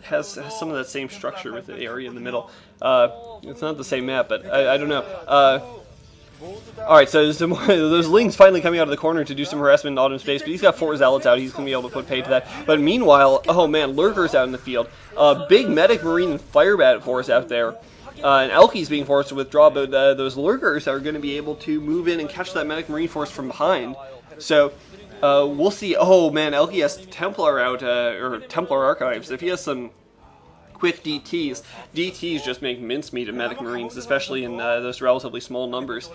has some of that same structure with the area in the middle. It's not the same map, but I don't know. Alright, so there's Ling's finally coming out of the corner to do some harassment in Autumn's base, but he's got 4 Zealots out, he's going to be able to put pay to that. But meanwhile, oh man, Lurker's out in the field. Big Medic, Marine, and Firebat force out there. And Elky's being forced to withdraw, but those Lurkers are going to be able to move in and catch that Medic Marine force from behind. So, we'll see. Oh man, Elky has Templar out, or Templar Archives. If he has some quick DTs just make mincemeat of Medic Marines, especially in those relatively small numbers.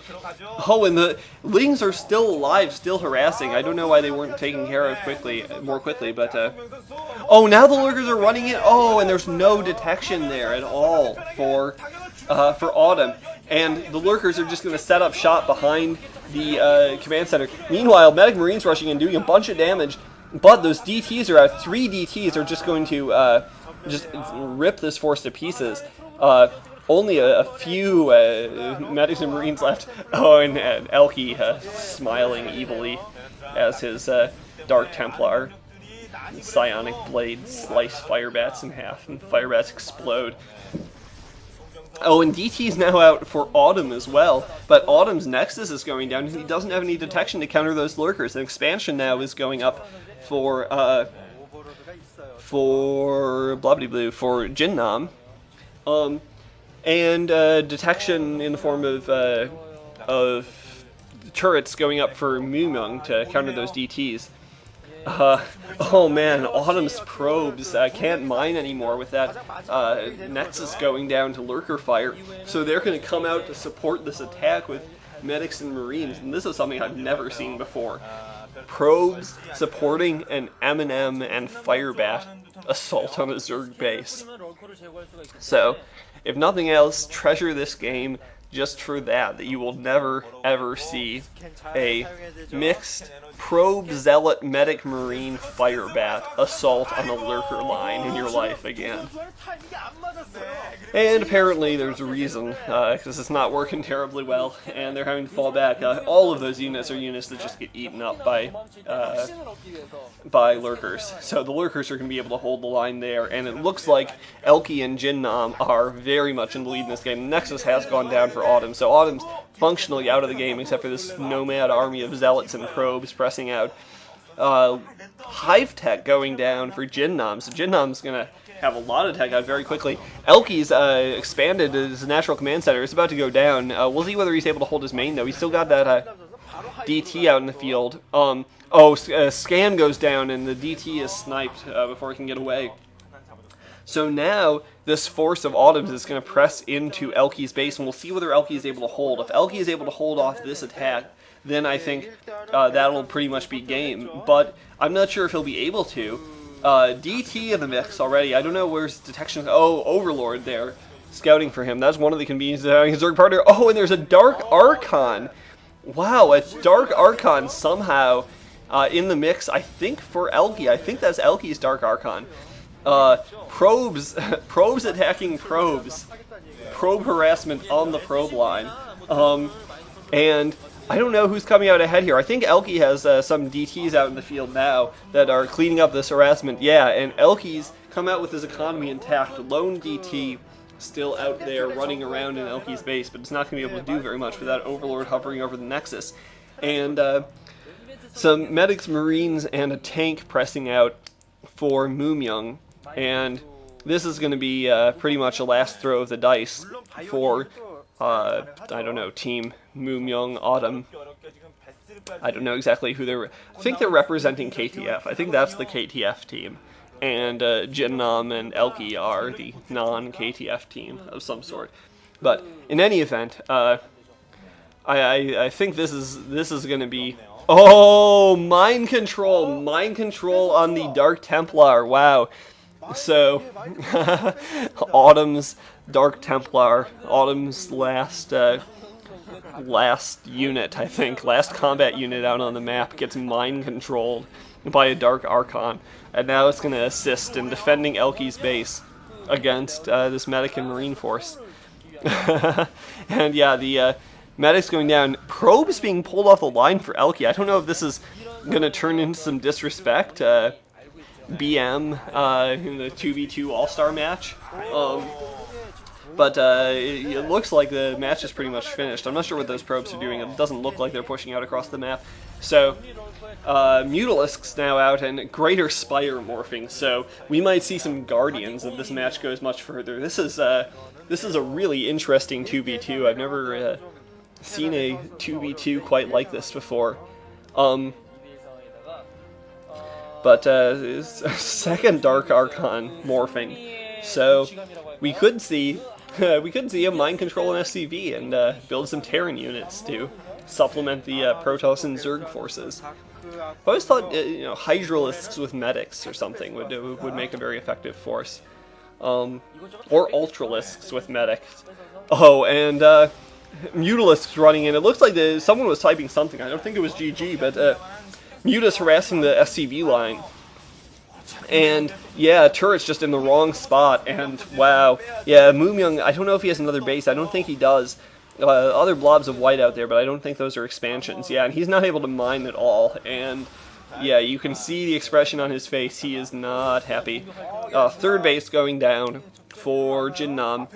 Oh, and the Lings are still alive, still harassing. I don't know why they weren't taken care of more quickly, but oh, now the Lurkers are running in. Oh, and there's no detection there at all for Autumn, and the Lurkers are just going to set up shop behind the command center. Meanwhile, Medic Marines rushing and doing a bunch of damage, but those DTs are out. 3 DTs are just going to just rip this force to pieces. Only a few medics and marines left. Oh, and Elky smiling evilly as his Dark Templar psionic blade slice Firebats in half, and Firebats explode. Oh, and DT's now out for Autumn as well, but Autumn's Nexus is going down. He doesn't have any detection to counter those Lurkers. And expansion now is going up for Blubby for JinNam, and detection in the form of turrets going up for MuMyung to counter those DTs. Oh man, Autumn's probes can't mine anymore with that Nexus going down to Lurker fire, so they're going to come out to support this attack with medics and marines, and this is something I've never seen before. Probes supporting an M&M and Firebat assault on a Zerg base. So, if nothing else, treasure this game just for that you will never ever see a mixed probe zealot medic marine Firebat assault on a Lurker line in your life again. And apparently there's a reason, because it's not working terribly well, and they're having to fall back. All of those units are units that just get eaten up by Lurkers. So the Lurkers are going to be able to hold the line there, and it looks like Elky and JinNam are very much in the lead in this game. Nexus has gone down for Autumn, so Autumn's functionally out of the game, except for this nomad army of zealots and probes pressing out. Hive Tech going down for JinNam, so JinNam's going to have a lot of tech out very quickly. Elky's expanded his natural command center. It's about to go down. We'll see whether he's able to hold his main, though. He's still got that DT out in the field. Scan goes down, and the DT is sniped before he can get away. So now, this force of Autumn's is going to press into Elky's base, and we'll see whether Elky is able to hold. If Elky is able to hold off this attack, then I think that'll pretty much be game. But I'm not sure if he'll be able to. DT in the mix already. I don't know where's detection. Oh, Overlord there, scouting for him. That's one of the conveniences of having his Zerg partner. Oh, and there's a Dark Archon. Wow, a Dark Archon somehow in the mix, I think, for Elky. I think that's Elky's Dark Archon. Probes attacking probes. Probe harassment on the probe line. And I don't know who's coming out ahead here. I think Elky has some DTs out in the field now that are cleaning up this harassment. Yeah, and Elky's come out with his economy intact. Lone DT still out there running around in Elky's base, but it's not going to be able to do very much for that Overlord hovering over the Nexus. And some medics, marines, and a tank pressing out for MuMyung. And this is going to be pretty much a last throw of the dice for, I don't know, Team MuMyung Autumn. I don't know exactly who they're... I think they're representing KTF. I think that's the KTF team. And JinNam and Elky are the non-KTF team of some sort. But in any event, I think this is going to be... Oh, mind control! Mind control on the Dark Templar. Wow. So, Autumn's Dark Templar, Autumn's last unit, I think, last combat unit out on the map, gets mind controlled by a Dark Archon, and now it's going to assist in defending Elky's base against this medic and marine force. And yeah, the medic's going down. Probes being pulled off the line for Elky. I don't know if this is going to turn into some disrespect. BM in the 2v2 All-Star match. But it looks like the match is pretty much finished. I'm not sure what those probes are doing. It doesn't look like they're pushing out across the map. So, Mutalisk's now out and Greater Spire morphing. So, we might see some Guardians if this match goes much further. This is a really interesting 2v2. I've never seen a 2v2 quite like this before. But second Dark Archon morphing. So, we could see a mind control in SCV and build some Terran units to supplement the Protoss and Zerg forces. I always thought Hydralisks with medics or something would make a very effective force, or Ultralisks with medics. Oh, and Mutalisks running in. It looks like someone was typing something. I don't think it was GG, but Muta's harassing the SCV line. And yeah, turret's just in the wrong spot, and wow. Yeah, MuMyung, I don't know if he has another base. I don't think he does. Other blobs of white out there, but I don't think those are expansions. Yeah, and he's not able to mine at all, and yeah, you can see the expression on his face. He is not happy. Third base going down for JinNam,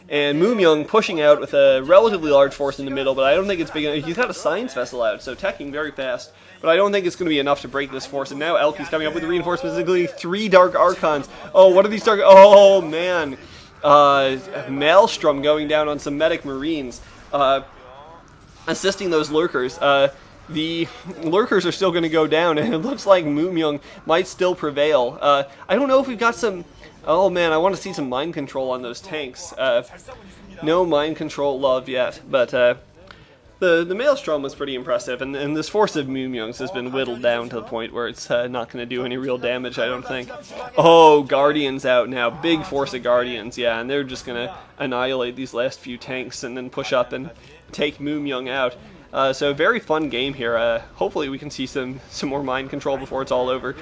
and MuMyung pushing out with a relatively large force in the middle, but I don't think it's big enough. He's got a science vessel out, so teching very fast, but I don't think it's going to be enough to break this force. And now Elky's coming up with reinforcements, including 3 Dark Archons. Oh, what are these Dark... Oh, man. Maelstrom going down on some medic marines, assisting those lurkers. The lurkers are still going to go down, and it looks like MuMyung might still prevail. I don't know if we've got some... Oh man, I want to see some mind control on those tanks. No mind control love yet, but the Maelstrom was pretty impressive, and this force of MuMyung's has been whittled down to the point where it's not going to do any real damage, I don't think. Oh, Guardians out now. Big force of Guardians, yeah, and they're just going to annihilate these last few tanks and then push up and take MuMyung out. So a very fun game here. Hopefully we can see some more mind control before it's all over.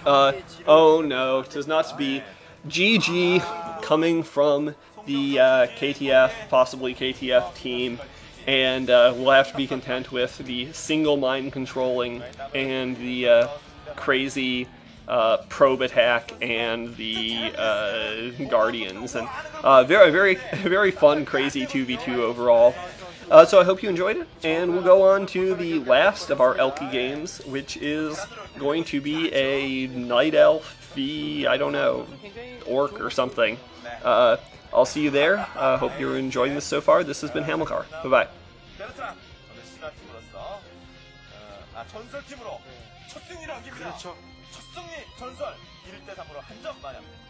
Oh no, it does not be. GG coming from the KTF, possibly KTF team, and we'll have to be content with the single mind controlling and the crazy probe attack and the Guardians, and very fun, crazy 2v2 overall. So I hope you enjoyed it, and we'll go on to the last of our Elky games, which is going to be a Night Elf, I don't know, Orc or something. I'll see you there. Hope you're enjoying this so far. This has been Hamilcar. Bye-bye. 전설팀으로 첫 승리를 안깁니다. 첫 승리 전설 1대3으로 한 점 마련합니다.